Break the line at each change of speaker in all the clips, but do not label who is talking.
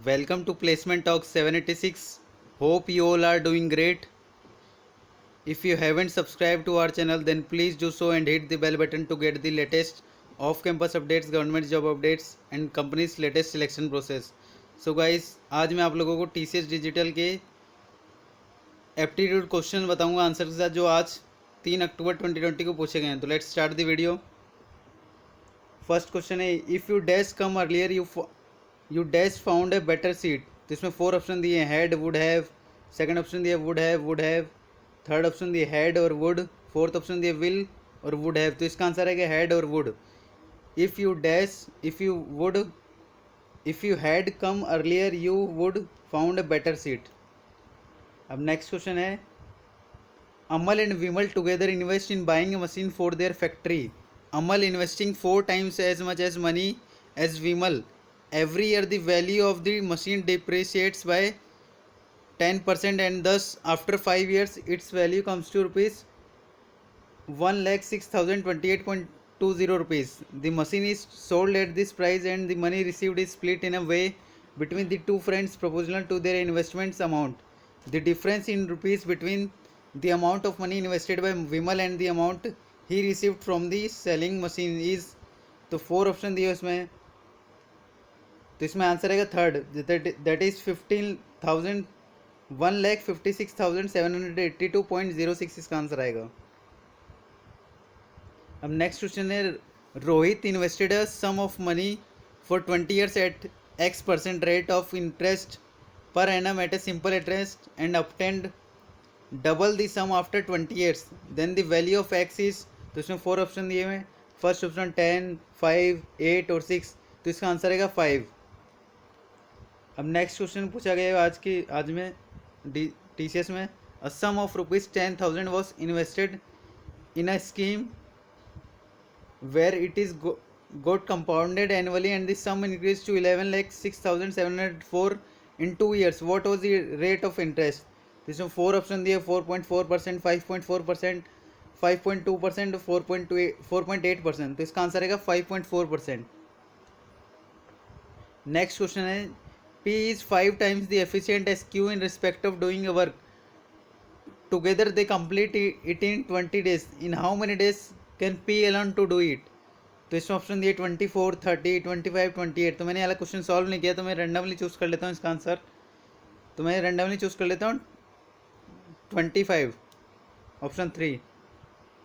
Welcome to Placement Talk 786. Hope you all are doing great. If you haven't subscribed to our channel, then please do so and hit the bell button to get the latest off-campus updates, government job updates and company's latest selection process. So guys, आज मैं आप लोगों को TCS digital के aptitude question बताऊंगा answer के साथ, जो आज 3 अक्टूबर 2020 को पूछे गए हैं. तो let's start the video. First question है, if you dash come earlier you dash found a better seat. तो इसमें 4 ऑप्शन दिए हैं, had, would have. Second option दिया वुड हैव. थर्ड ऑप्शन दिए हैड और वुड. फोर्थ ऑप्शन दिए will और वुड हैव. तो इसका आंसर है कि हैड और would. If you dash if you had come earlier you would found a better seat. अब नेक्स्ट क्वेश्चन है, Amal and Vimal together invest in buying a machine for their factory. Amal investing 4 times as much as money as Vimal. Every year the value of the machine depreciates by 10% and thus after 5 years its value comes to rupees 1,06,028.20 rupees. The machine is sold at this price and the money received is split in a way between the two friends proportional to their investments amount. The difference in rupees between the amount of money invested by Vimal and the amount he received from the selling machine is. तो 4 option दिए उसमें. तो इसमें answer आएगा third, that is 15,000 1,56,782.06 इसका answer आएगा. अब next question है, Rohit invested a sum of money for 20 years at X% rate of interest per annum at a simple interest and obtained double the sum after 20 years. Then the value of x is. तो इसमें 4 option दिए हुए. First option 10, 5, 8 और 6. तो इसका answer आएगा 5. अब next question पूछा गया है आज में TCS में, a sum of rupees 10,000 was invested in a scheme where it is got compounded annually and the sum increased to 11,06,704 in 2 years. What was the rate of interest? इसमें 4 option दिए, 4.4%, 5.4%, 5.2%, 4.8%. तो इसका आंसर रहेगा 5.4%. Next question है, P is 5 times the efficient as Q in respect of doing a work. Together they complete it in 20 days. In how many days can P alone to do it? तो इसमें option दिए 24, 30, 25, 28. तो मैंने वाला question solve नहीं किया, तो मैं रेंडमली चूज़ कर लेता हूँ इसका आंसर. तो मैं रेंडमली चूज़ कर लेता हूँ 25, ऑप्शन 3.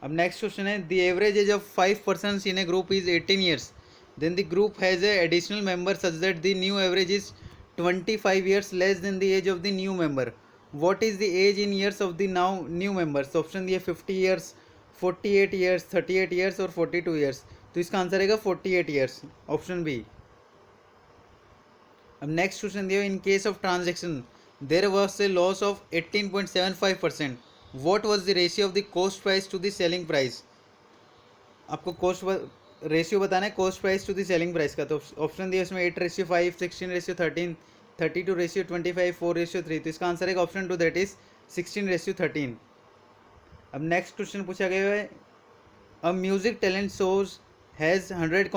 अब नेक्स्ट क्वेश्चन है, the average age of 5 persons in a group is 18 years. Then the group has a additional member such that the new average is 25 years less than the age of the new member. What is the age in years of the now new members. Option दिए 50 years, 48 years, 38 years और 42 years. तो इसका answer रहेगा 48 years, option B. अब next question दिया, in case of transaction there was a loss of 18.75%. What was the ratio of the cost price to the selling price. आपको cost ratio बताना है cost price to the selling price का. तो option दिया इसमें 8:5, 16:13, 32:25, 4:3. तो इसका आंसर रहेगा ऑप्शन 2, दैट इज 16:13. अब नेक्स्ट क्वेश्चन पूछा गया है, अ music talent shows has 100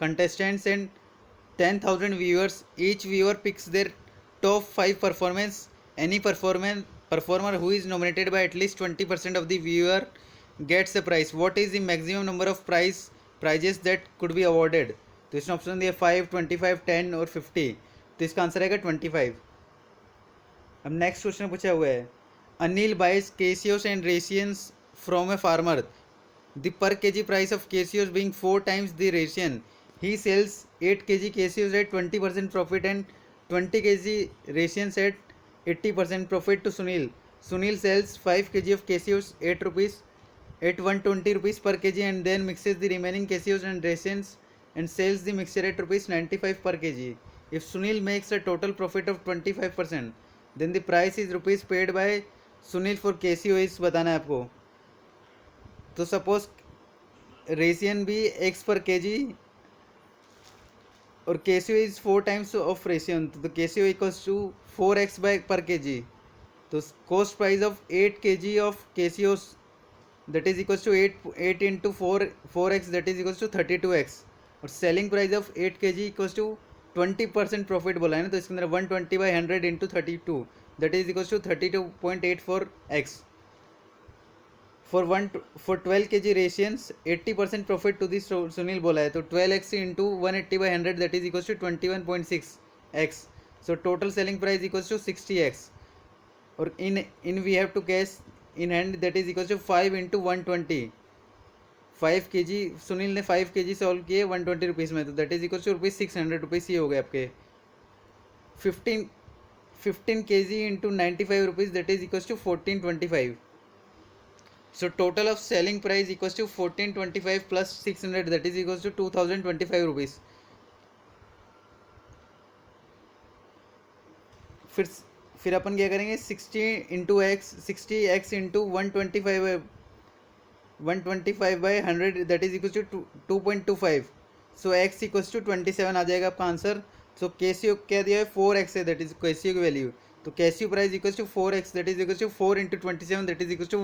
contestants and 10,000 viewers. Each viewer picks their top 5 performance. Any performer who is nominated by at least 20% of the viewer gets a prize. What is the maximum number of prizes that could be awarded? तो इसमें option दिया 5, 25, 10 और 50. तो इसका answer आएगा 25. अब next question पूछा हुआ है, Anil buys Casios and rations from a farmer. The per kg price of Casios being 4 times the ration. He sells 8 kg Casios at 20% profit and 20 kg rations at 80% profit to Sunil. Sunil sells 5 kg of Casios 8 rupees at 120 rupees per kg and then mixes the remaining Casios and rations and sells the mixture at rupees 95 per kg. If Sunil makes a total profit of 25%, then the price is rupees paid by Sunil for Casio is बताना है आपको. तो suppose रेशियन भी x पर K G और cashews is 4 times of raisin. तो cashews equals to 4x per K G. तो cost price of 8 kg of cashews that is equals to 8 into 4x that is equals to 32x. और selling price of 8 kg equals to 20% profit बोला है ना, तो इसके अंदर 120/100 into 32 that is equal to 32.84x. For 12 kg raisins 80% profit to this Sunil बोला है, तो 12x into 180/100 that is equal to 21.6x. So total selling price equal to 60x. और in we have to cash in hand that is equal to 5 into 120. 5 kg Sunil ने 5 kg solve किए 120 rupees में, तो that is equal to ₹600. ये हो गए आपके 15 kg into 95 rupees that is equal to 1425. So total of selling price equals to 1425 plus 600 that is equals to 2025 rupees. फिर अपन क्या करेंगे 60 into X 60x into 125/100 that is equal to 2.25. So x equals to 27 आ जाएगा आपका answer. सो Casio क्या दिया है 4x है दैट इज कैसियो की वैल्यू, तो Casio price equals to 4x that is equals to 4 into 27 that is equals to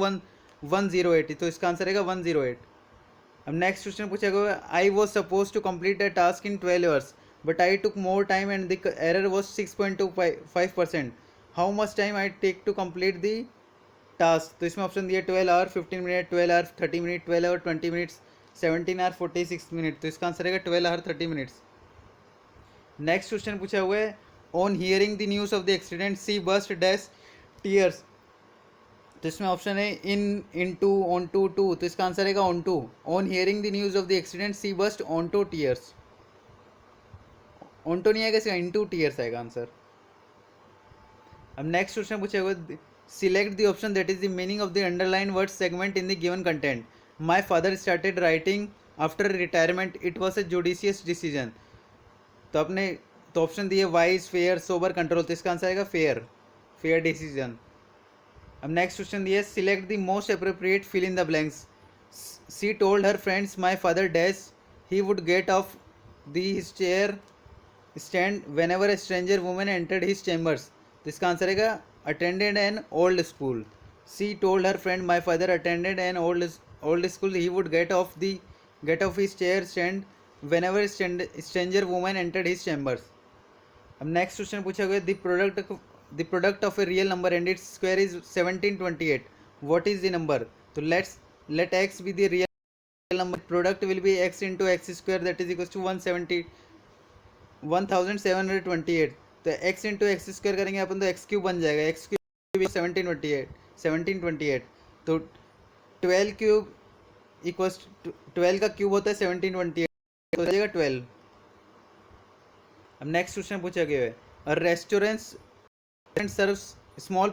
108. तो इसका आंसर रहेगा 108. अब नेक्स्ट क्वेश्चन पूछा गया I was suppose to complete the task in 12 hours but I took more time and the error was 6.25%. How much time I take to complete the task. तो इसमें option दिया 12 hour 15 minute 12 hour 30 minute 12 hour 20 minutes 17 hour 46 minute. तो इसका answer रहेगा 12 hour 30 minutes. Next question पूछा हुआ है on hearing the news of the accident she burst dash tears. तो इसमें ऑप्शन है into onto to, तो इसका आंसर रहेगा onto. On hearing the news of the accident she burst onto tears. Onto नहीं आएगा, इसका into tears आएगा आंसर. अब नेक्स्ट क्वेश्चन पूछा हुआ select the option that is the meaning of the underline word segment in the given content. My father started writing after retirement it was a judicious decision. तो आपने तो option दिए wise fair sober control, तो इसका answer आएगा fair decision. अब next question दिए select the most appropriate fill in the blanks. She told her friends my father dash he would get off the his chair stand whenever a stranger women entered his chambers. तो इसका answer रहेगा attended an old school. She told her friend my father attended an old school he would get off his chair stand whenever stranger women entered his chambers. अब next question पूछा गया the product of a real number and its square is 1728. What is the number? So let x be the real number. Product will be x into x square that is equals to 1728. तो x into x square करेंगे अपन तो x cube बन जाएगा. x cube 1728. तो 12 cube equals 12 का cube होता है 1728, हो जाएगा 12. अब नेक्स्ट क्वेश्चन पूछा गया है restaurants serves small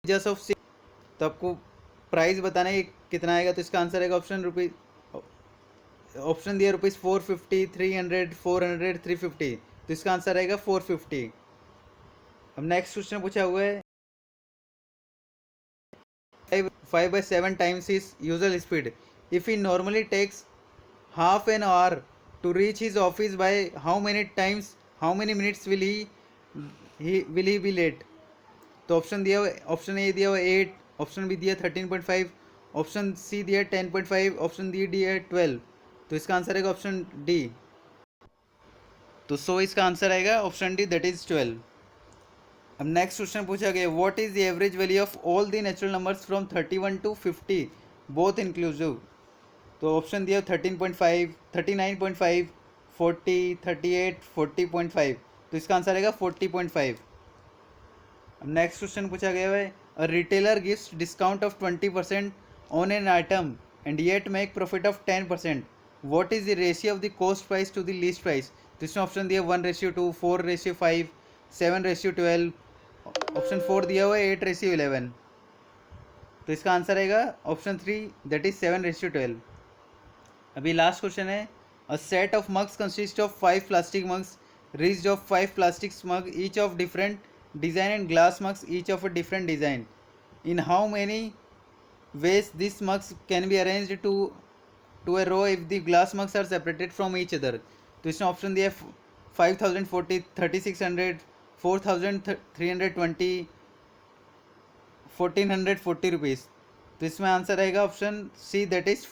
pizzas of 6. तो आपको प्राइस बताना है कितना आएगा, तो इसका आंसर आएगा ऑप्शन दिया ₹450 300 400 350. तो इसका आंसर आएगा 450. अब नेक्स्ट क्वेश्चन पूछा हुआ है 5/7 times his usual speed. If he normally takes half an hour to reach his office, by how many minutes will he be late? तो ऑप्शन दिया हुआ ऑप्शन ए दिया हुआ 8, ऑप्शन बी दिया 13.5, ऑप्शन सी दिया 10.5, ऑप्शन डी दिया 12. तो इसका आंसर आएगा ऑप्शन डी. तो इसका आंसर आएगा ऑप्शन डी दैट इज 12. अब नेक्स्ट क्वेश्चन पूछा गया what is the average value of all the natural numbers from 31 to 50 both inclusive. तो ऑप्शन दिया 13.5 39.5 40 38 40.5. तो इसका आंसर आएगा 40.5. अब नेक्स्ट क्वेश्चन पूछा गया है a retailer gives discount of 20% on an item and yet make profit of 10%. What is the ratio of the cost price to the list price. तो इसमें ऑप्शन दिया 1:2 4:5 7:12, ऑप्शन 4 दिया हुआ है 8:11. तो इसका आंसर आएगा ऑप्शन 3 दैट इज 7:12. अभी लास्ट क्वेश्चन है a set of mugs consist of 5 plastic mugs ridged of 5 plastic mug each of different design and glass mugs each of a different design. In how many ways this mugs can be arranged to a row if the glass mugs are separated from each other. तो इसमें option दिया 5040 3600 4320 1440 rupees. तो इसमें answer आएगा option see that is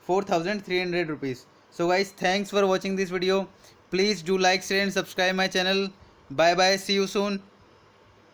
4300 rupees. So guys, thanks for watching this video. Please do like, share and subscribe my channel. Bye bye, see you soon.